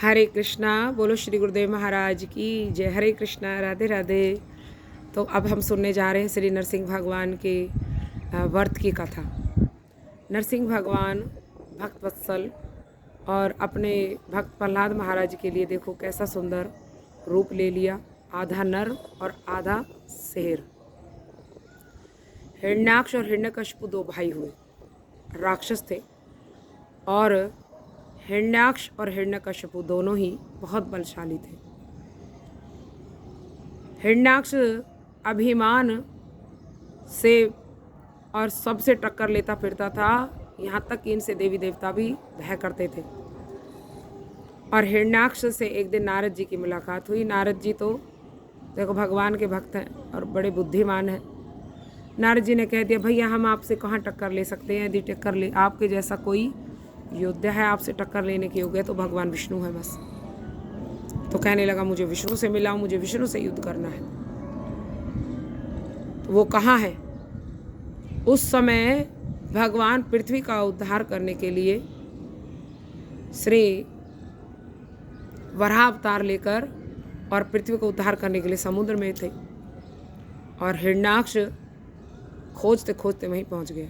हरे कृष्णा। बोलो श्री गुरुदेव महाराज की जय। हरे कृष्णा, राधे राधे। तो अब हम सुनने जा रहे हैं श्री नरसिंह भगवान के व्रत की कथा। नरसिंह भगवान भक्त वत्सल और अपने भक्त प्रहलाद महाराज के लिए देखो कैसा सुंदर रूप ले लिया। आधा नर और आधा शेर। हिरण्याक्ष और हिरण्यकशिपु दो भाई हुए, राक्षस थे। और हिरण्याक्ष और हिरण्यकशिपु दोनों ही बहुत बलशाली थे। हिरण्याक्ष अभिमान से और सबसे टक्कर लेता फिरता था, यहाँ तक कि इनसे देवी देवता भी भय करते थे। और हिरण्याक्ष से एक दिन नारद जी की मुलाकात हुई। नारद जी तो देखो भगवान के भक्त हैं और बड़े बुद्धिमान हैं। नारद जी ने कह दिया, भैया हम आपसे कहाँ टक्कर ले सकते हैं, यदि टक्कर ले आपके जैसा कोई योद्धा है आपसे टक्कर लेने के योग्य तो भगवान विष्णु है बस। तो कहने लगा मुझे विष्णु से मिलाओ, मुझे विष्णु से युद्ध करना है। तो वो कहाँ है? उस समय भगवान पृथ्वी का उद्धार करने के लिए श्री वराह अवतार लेकर और पृथ्वी को उद्धार करने के लिए समुद्र में थे। और हिरण्याक्ष खोजते खोजते वहीं पहुंच गया।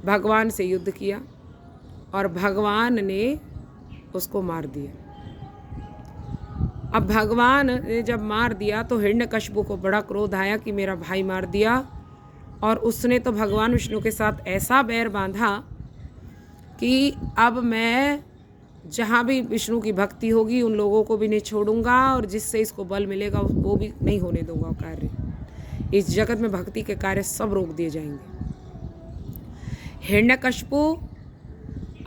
भगवान से युद्ध किया और भगवान ने उसको मार दिया। अब भगवान ने जब मार दिया तो हिरण्यकशिपु को बड़ा क्रोध आया कि मेरा भाई मार दिया। और उसने तो भगवान विष्णु के साथ ऐसा बैर बांधा कि अब मैं जहाँ भी विष्णु की भक्ति होगी उन लोगों को भी नहीं छोड़ूंगा और जिससे इसको बल मिलेगा वो भी नहीं होने दूंगा कार्य। इस जगत में भक्ति के कार्य सब रोक दिए जाएंगे। हिरण्यकशिपु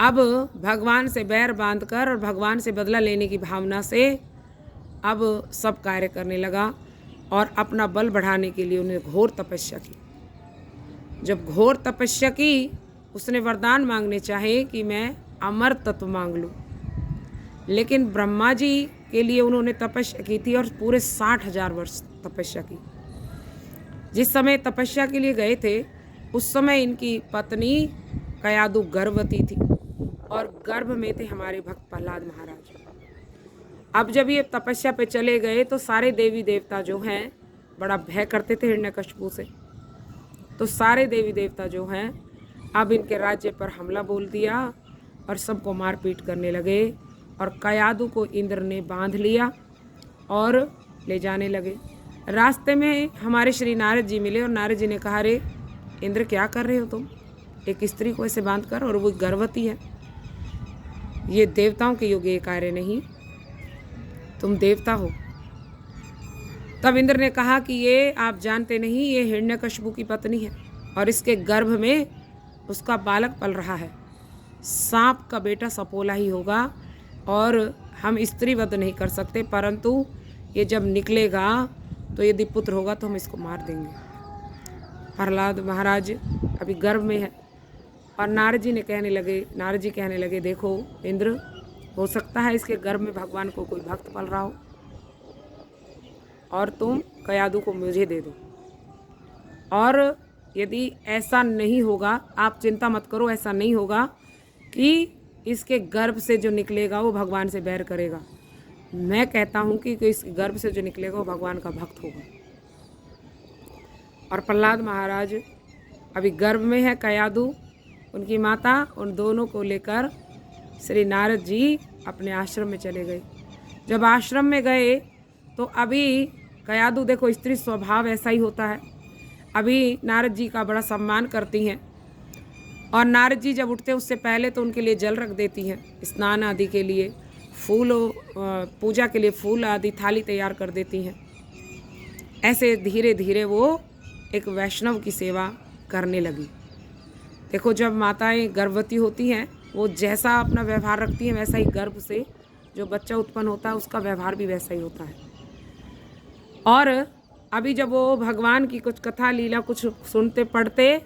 अब भगवान से बैर बांधकर और भगवान से बदला लेने की भावना से अब सब कार्य करने लगा और अपना बल बढ़ाने के लिए उन्हें घोर तपस्या की। जब घोर तपस्या की उसने वरदान मांगने चाहे कि मैं अमर तत्व मांग लूँ, लेकिन ब्रह्मा जी के लिए उन्होंने तपस्या की थी और पूरे 60,000 वर्ष तपस्या की। जिस समय तपस्या के लिए गए थे उस समय इनकी पत्नी कयादु गर्भवती थी और गर्भ में थे हमारे भक्त प्रहलाद महाराज। अब जब ये तपस्या पे चले गए तो सारे देवी देवता जो हैं बड़ा भय करते थे हिरण्यकशिपु से। तो सारे देवी देवता जो हैं अब इनके राज्य पर हमला बोल दिया और सबको मारपीट करने लगे। और कयादु को इंद्र ने बांध लिया और ले जाने लगे। रास्ते में हमारे श्री नारद जी मिले और नारद जी ने कहा, रे इंद्र क्या कर रहे हो तुम, एक स्त्री को ऐसे बांध कर, और वो गर्भवती है, ये देवताओं के योग्य ये कार्य नहीं, तुम देवता हो। तब इंद्र ने कहा कि ये आप जानते नहीं, ये हिरण्यकशिपु की पत्नी है और इसके गर्भ में उसका बालक पल रहा है। सांप का बेटा सपोला ही होगा और हम स्त्री वध नहीं कर सकते, परंतु ये जब निकलेगा तो यदि पुत्र होगा तो हम इसको मार देंगे। प्रहलाद महाराज अभी गर्भ में है। और नारद जी कहने लगे देखो इंद्र, हो सकता है इसके गर्भ में भगवान को कोई भक्त पल रहा हो और तुम कयादु को मुझे दे दो। और यदि ऐसा नहीं होगा, आप चिंता मत करो, ऐसा नहीं होगा कि इसके गर्भ से जो निकलेगा वो भगवान से बैर करेगा। मैं कहता हूँ कि इस गर्भ से जो निकलेगा वो भगवान का भक्त होगा। और प्रहलाद महाराज अभी गर्भ में है कयादु, उनकी माता, उन दोनों को लेकर श्री नारद जी अपने आश्रम में चले गए। जब आश्रम में गए तो अभी कयादु, देखो स्त्री स्वभाव ऐसा ही होता है, अभी नारद जी का बड़ा सम्मान करती हैं। और नारद जी जब उठते उससे पहले तो उनके लिए जल रख देती हैं, स्नान आदि के लिए, फूल पूजा के लिए फूल आदि थाली तैयार कर देती हैं। ऐसे धीरे धीरे वो एक वैष्णव की सेवा करने लगी। देखो जब माताएं गर्भवती होती हैं वो जैसा अपना व्यवहार रखती हैं वैसा ही गर्भ से जो बच्चा उत्पन्न होता है उसका व्यवहार भी वैसा ही होता है। और अभी जब वो भगवान की कुछ कथा लीला कुछ सुनते पढ़ते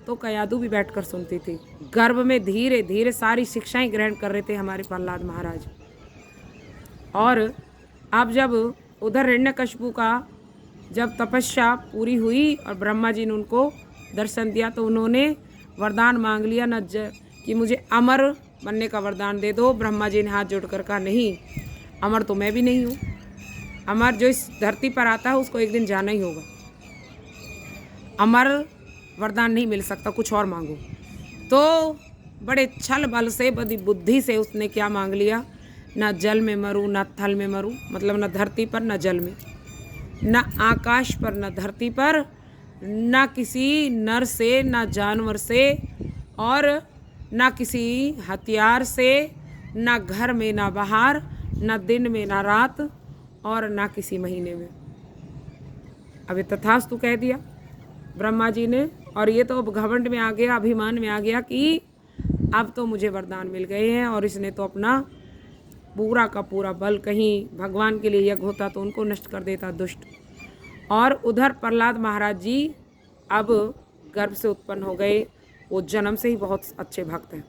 तो कयादु भी बैठकर सुनती थी। गर्भ में धीरे धीरे सारी शिक्षाएं ग्रहण कर रहे थे हमारे प्रहलाद महाराज। और अब जब उधर हिरण्यकशिपु का जब तपस्या पूरी हुई और ब्रह्मा जी ने उनको दर्शन दिया तो उन्होंने वरदान मांग लिया कि मुझे अमर बनने का वरदान दे दो। ब्रह्मा जी ने हाथ जोड़कर कहा नहीं, अमर तो मैं भी नहीं हूँ। अमर जो इस धरती पर आता है उसको एक दिन जाना ही होगा। अमर वरदान नहीं मिल सकता, कुछ और मांगो। तो बड़े छल बल से, बड़ी बुद्धि से उसने क्या मांग लिया, ना जल में मरूं ना थल में मरूं, मतलब ना धरती पर ना जल में, ना आकाश पर ना धरती पर, ना किसी नर से ना जानवर से, और ना किसी हथियार से, ना घर में ना बाहर, ना दिन में ना रात, और ना किसी महीने में। अभी तथास्तु कह दिया ब्रह्मा जी ने। और ये तो अब घमंड में आ गया, अभिमान में आ गया कि अब तो मुझे वरदान मिल गए हैं। और इसने तो अपना पूरा का पूरा बल, कहीं भगवान के लिए यज्ञ होता तो उनको नष्ट कर देता दुष्ट। और उधर प्रहलाद महाराज जी अब गर्भ से उत्पन्न हो गए। वो जन्म से ही बहुत अच्छे भक्त हैं,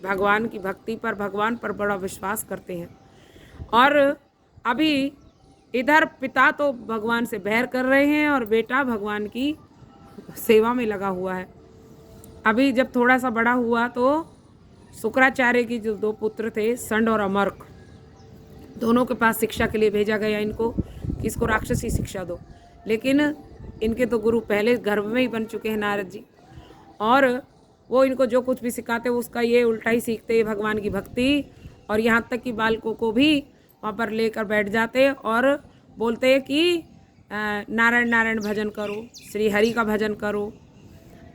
भगवान की भक्ति पर, भगवान पर बड़ा विश्वास करते हैं। और अभी इधर पिता तो भगवान से बैर कर रहे हैं और बेटा भगवान की सेवा में लगा हुआ है। अभी जब थोड़ा सा बड़ा हुआ तो शुक्राचार्य की जो 2 पुत्र थे, संड और अमर्क, दोनों के पास शिक्षा के लिए भेजा गया इनको कि इसको राक्षसी शिक्षा दो। लेकिन इनके तो गुरु पहले गर्भ में ही बन चुके हैं नारद जी, और वो इनको जो कुछ भी सिखाते उसका ये उल्टा ही सीखते हैं, भगवान की भक्ति। और यहाँ तक कि बालकों को भी वहाँ पर लेकर बैठ जाते और बोलते कि नारायण नारायण भजन करो, श्री हरि का भजन करो।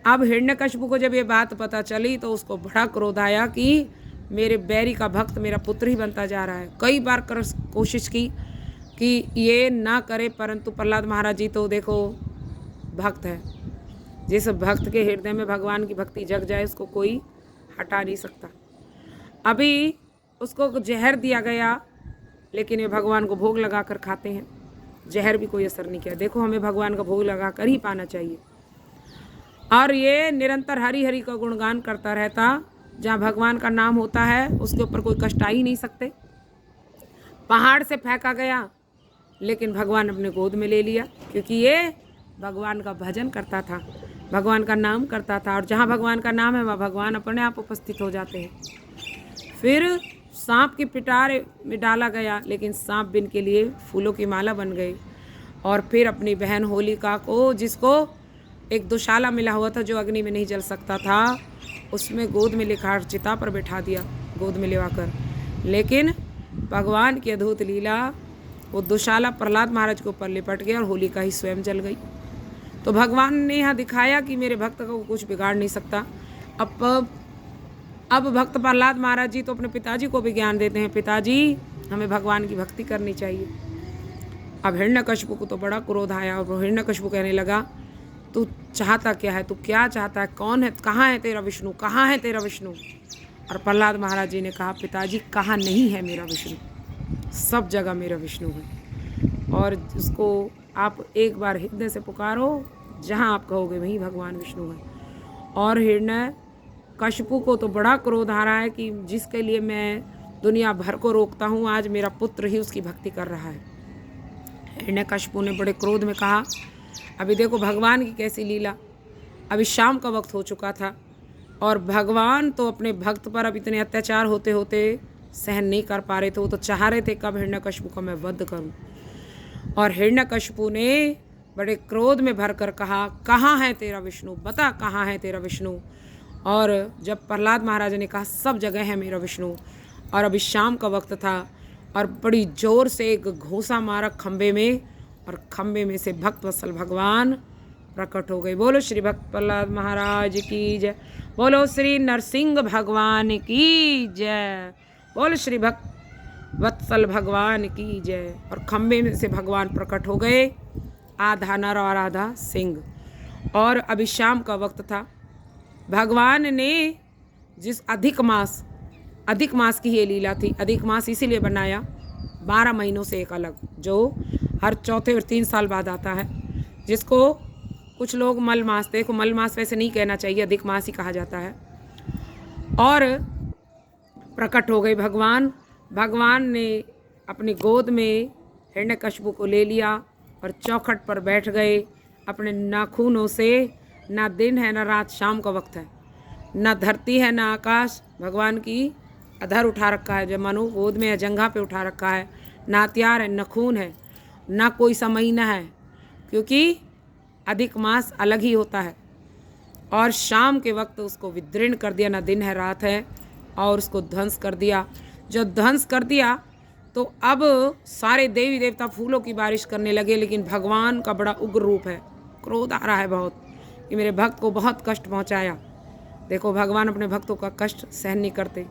अब हिरण्यकशिपु को जब ये बात पता चली तो उसको बड़ा क्रोध आया कि मेरे बैरी का भक्त मेरा पुत्र ही बनता जा रहा है। कई बार कोशिश की कि ये ना करे, परंतु प्रहलाद महाराज जी तो देखो भक्त है। जिस भक्त के हृदय में भगवान की भक्ति जग जाए उसको कोई हटा नहीं सकता। अभी उसको जहर दिया गया, लेकिन ये भगवान को भोग लगा कर खाते हैं। जहर भी कोई असर नहीं किया। देखो हमें भगवान का भोग लगा कर ही पाना चाहिए। और ये निरंतर हरि हरि का गुणगान करता रहता। जहाँ भगवान का नाम होता है उसके ऊपर कोई कष्ट आ ही नहीं सकते। पहाड़ से फेंका गया लेकिन भगवान अपने गोद में ले लिया, क्योंकि ये भगवान का भजन करता था, भगवान का नाम करता था। और जहाँ भगवान का नाम है वहाँ भगवान अपने आप उपस्थित हो जाते हैं। फिर सांप की पिटार में डाला गया, लेकिन सांप बिन के लिए फूलों की माला बन गई। और फिर अपनी बहन होलिका को, जिसको एक दुशाला मिला हुआ था जो अग्नि में नहीं जल सकता था, उसमें गोद में लेकर चिता पर बैठा दिया, गोद में लेवाकर। लेकिन भगवान की अद्भुत लीला, वो दुशाला प्रहलाद महाराज के ऊपर लिपट गया और होलिका ही स्वयं जल गई। तो भगवान ने यहाँ दिखाया कि मेरे भक्त को कुछ बिगाड़ नहीं सकता। अब भक्त प्रहलाद महाराज जी तो अपने पिताजी को भी ज्ञान देते हैं, पिताजी हमें भगवान की भक्ति करनी चाहिए। अब हिरण्यकशिपु को तो बड़ा क्रोध आया और हिरण्यकशिपु कहने लगा तू चाहता क्या है, तू क्या चाहता है, कौन है, कहाँ है तेरा विष्णु, कहाँ है तेरा विष्णु। और प्रहलाद महाराज जी ने कहा पिताजी कहाँ नहीं है मेरा विष्णु, सब जगह मेरा विष्णु है। और उसको आप एक बार हृदय से पुकारो, जहाँ आप कहोगे वहीं भगवान विष्णु है। और हिरण्यकशिपु को तो बड़ा क्रोध आ रहा है कि जिसके लिए मैं दुनिया भर को रोकता हूँ, आज मेरा पुत्र ही उसकी भक्ति कर रहा है। हिरण्यकशिपु ने बड़े क्रोध में कहा अभी देखो भगवान की कैसी लीला। अभी शाम का वक्त हो चुका था और भगवान तो अपने भक्त पर अब इतने अत्याचार होते होते सहन नहीं कर पा रहे थे। वो तो चाह रहे थे कब हिरण्यकशिपु को मैं वध करूं। और हिरण्यकशिपु ने बड़े क्रोध में भरकर कहा कहाँ है तेरा विष्णु, बता कहाँ है तेरा विष्णु। और जब प्रहलाद महाराज ने कहा सब जगह है मेरा विष्णु, और अभी शाम का वक्त था और बड़ी जोर से एक घूंसा मारा खंबे में, और खंबे में से भक्त वत्सल भगवान प्रकट हो गए। बोलो श्री भक्त प्रहलाद महाराज की जय, बोलो श्री नरसिंह भगवान की जय, बोलो श्री भक्त वत्सल भगवान की जय। और खंबे में से भगवान प्रकट हो गए, आधा नर और आधा सिंह। और अभी शाम का वक्त था। भगवान ने जिस अधिक मास की ये लीला थी, अधिक मास इसीलिए बनाया 12 महीनों से एक अलग, जो हर चौथे और 3 साल बाद आता है, जिसको कुछ लोग मल मास, देखो मल मास वैसे नहीं कहना चाहिए, अधिक मास ही कहा जाता है। और प्रकट हो गए भगवान। भगवान ने अपनी गोद में हिरण्यकशिपु को ले लिया और चौखट पर बैठ गए अपने नाखूनों से। ना दिन है ना रात, शाम का वक्त है, ना धरती है ना आकाश, भगवान की अधर उठा रखा है, जब मानो गोद में है, जंघा पे उठा रखा है, ना हथियार है, न खून है, ना कोई सा महीना है, क्योंकि अधिक मास अलग ही होता है। और शाम के वक्त उसको विदीर्ण कर दिया, ना दिन है रात है, और उसको ध्वंस कर दिया। जब ध्वंस कर दिया तो अब सारे देवी देवता फूलों की बारिश करने लगे, लेकिन भगवान का बड़ा उग्र रूप है, क्रोध आ रहा है बहुत कि मेरे भक्त को बहुत कष्ट पहुंचाया। देखो भगवान अपने भक्तों का कष्ट सहन नहीं करते,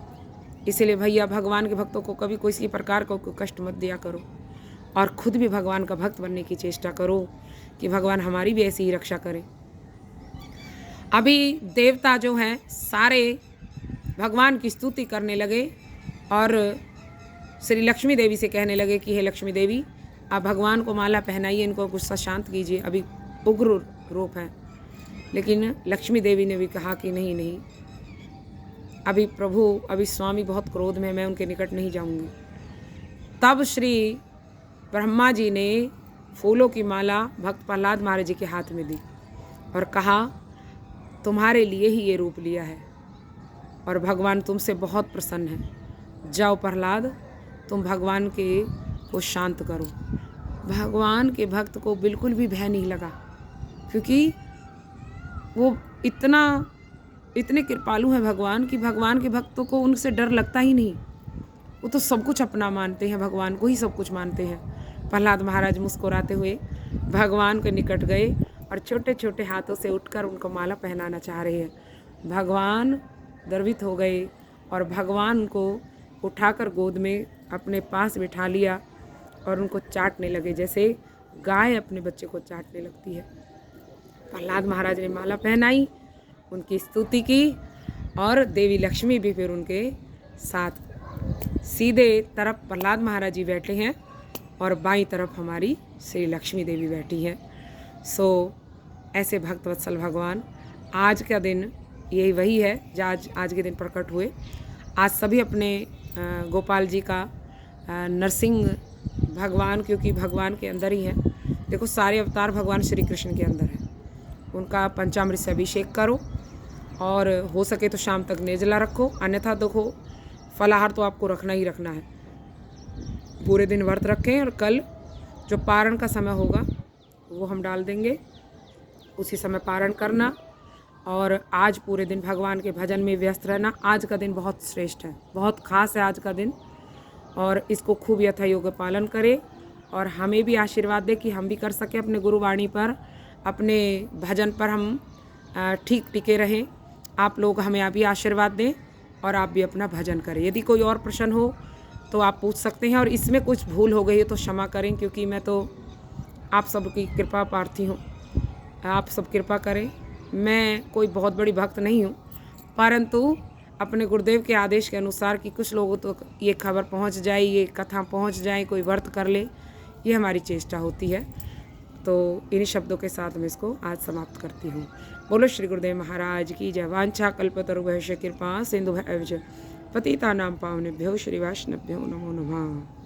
इसीलिए भैया भगवान के भक्तों को कभी किसी प्रकार का कोई कष्ट मत दिया करो, और खुद भी भगवान का भक्त बनने की चेष्टा करो कि भगवान हमारी भी ऐसी ही रक्षा करें। अभी देवता जो हैं सारे भगवान की स्तुति करने लगे और श्री लक्ष्मी देवी से कहने लगे कि हे लक्ष्मी देवी, आप भगवान को माला पहनाइए, इनको गुस्सा शांत कीजिए, अभी उग्र रूप है। लेकिन लक्ष्मी देवी ने भी कहा कि नहीं नहीं, अभी प्रभु, अभी स्वामी बहुत क्रोध में, मैं उनके निकट नहीं जाऊंगी। तब श्री ब्रह्मा जी ने फूलों की माला भक्त प्रहलाद महाराज जी के हाथ में दी और कहा, तुम्हारे लिए ही ये रूप लिया है और भगवान तुमसे बहुत प्रसन्न है। जाओ प्रहलाद, तुम भगवान के को शांत करो। भगवान के भक्त को बिल्कुल भी भय नहीं लगा, क्योंकि वो इतने कृपालु हैं भगवान कि भगवान के भक्तों को उनसे डर लगता ही नहीं। वो तो सब कुछ अपना मानते हैं, भगवान को ही सब कुछ मानते हैं। प्रहलाद महाराज मुस्कुराते हुए भगवान के निकट गए और छोटे छोटे हाथों से उठकर उनको माला पहनाना चाह रहे हैं। भगवान द्रवित हो गए और भगवान को उठाकर गोद में अपने पास बिठा लिया और उनको चाटने लगे, जैसे गाय अपने बच्चे को चाटने लगती है। प्रहलाद महाराज ने माला पहनाई, उनकी स्तुति की, और देवी लक्ष्मी भी फिर उनके साथ। सीधे तरफ प्रहलाद महाराज जी बैठे हैं और बाईं तरफ हमारी श्री लक्ष्मी देवी बैठी हैं। सो ऐसे भक्त वत्सल भगवान, आज का दिन यही वही है जो आज के दिन प्रकट हुए। आज सभी अपने गोपाल जी का नरसिंह भगवान, क्योंकि भगवान के अंदर ही हैं। देखो सारे अवतार भगवान श्री कृष्ण के अंदर हैं। उनका पंचामृत से अभिषेक करो और हो सके तो शाम तक निर्जला रखो, अन्यथा देखो फलाहार तो आपको रखना ही रखना है। पूरे दिन व्रत रखें और कल जो पारण का समय होगा वो हम डाल देंगे, उसी समय पारण करना। और आज पूरे दिन भगवान के भजन में व्यस्त रहना। आज का दिन बहुत श्रेष्ठ है, बहुत खास है आज का दिन, और इसको खूब यथा योग्य पालन करें और हमें भी आशीर्वाद दे कि हम भी कर सकें अपने गुरुवाणी पर, अपने भजन पर हम ठीक टिके रहें। आप लोग हमें अभी आशीर्वाद दें और आप भी अपना भजन करें। यदि कोई और प्रश्न हो तो आप पूछ सकते हैं, और इसमें कुछ भूल हो गई है तो क्षमा करें, क्योंकि मैं तो आप सबकी कृपा प्रार्थी हूँ। आप सब कृपा करें। मैं कोई बहुत बड़ी भक्त नहीं हूँ, परंतु अपने गुरुदेव के आदेश के अनुसार कि कुछ लोगों तक ये खबर पहुँच जाए, ये कथा पहुँच जाए, कोई व्रत कर ले, ये हमारी चेष्टा होती है। तो इन शब्दों के साथ मैं इसको आज समाप्त करती हूँ। बोलो श्री गुरुदेव महाराज की जय। वांछा कल्पतरुभ्यश्च कृपा सिंधुभ्यश्च पतितानां पावनेभ्यो श्री वैष्णवेभ्यो नमो नमः।